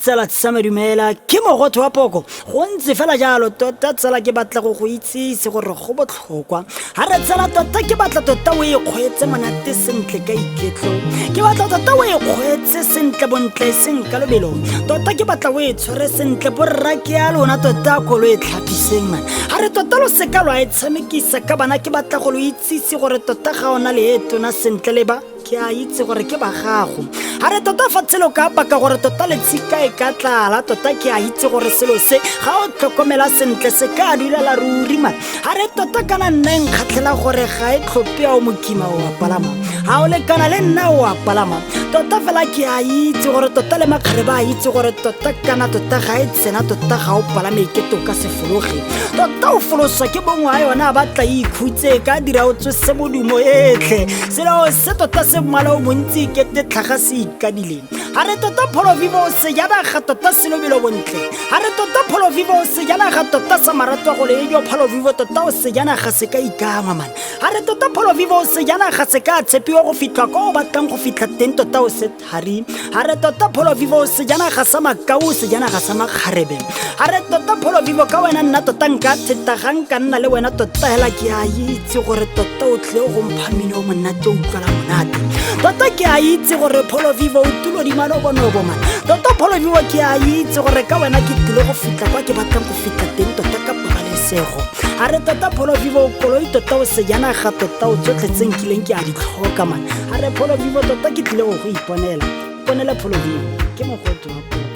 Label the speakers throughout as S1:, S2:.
S1: Tsala tsa medumela ke mogotho wa poko go ntse fela jalo tota tsala ke batla go go itsise gore go botlhokwa ha re tsala tota ke batla tota o ikgwetse monate sentle ka iketlo ke batla tota o ikgwetse sentle bontle seng ka lobelo tota ke batla o itshware sentle borra ke a lona tota go lo itlhapiseng man ha re tota lo se ka lo a tshamekisa ka bana ke batla go lo itsise gore tota ga ona le etona sentle le ba ke a itse gore ke ba gago ha re tota fatselo ka baka gore tota le tshika e ka tlala tota ke a itse gore selo se ga o tlhokomela sentle se ka dula la ruri man ha re tota kana nneng khatlhela gore ga e tlhopea o mokima o apalama ha o le kana le nna o apalama tota fela ke a itse gore tota le makgare ba itse gore tota kana tota ga e tsena tota ga o palame ke toka se fologe tota o foloswa ke bongwe a yona ba tla ikhutse ka dira o tsose modumo etle selo se tota se mmala o montsi ke te tlhaga se ikadile ha re tota pholo vivo se jana ga tota selobelo bontle ha re tota pholo vivo se jana ga tota sa marato go le yo pholo vivo tota o se jana ga se ka ikama man ha re tota pholo vivo se jana ga se ka tshepiwa go fitwa ko batlang go fitla teng tota o se thari ha re tota pholo vivo se jana ga sa makau se jana ga sa makgarebe ha re tota pholo vivo ka wena nna tota nka theta gang ka nna le wena tota hela ke a itse gore tota o tle go mphamino monate o utlwala monate tota ke a itse gore pholo vivo o tulo di manobonobo man tota pholo vivo ke a itse gore ka wena ke tile go fitla kwa ke batlang go fitla teng tota ka pabalesego ha re tota pholo vivo koloi tota o se jana ga tota o tsotletseng kileng ke a di tlhoka man ha re pholo vivo tota ke tile go iponela pholo vivo ke mogotho wa poko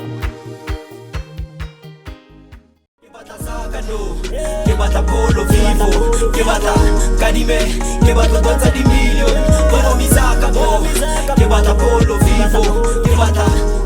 S2: ke batla pholo vivo ke batla kadime ke batla tota di million bo misaka bo ke batla pholo vivo ke batla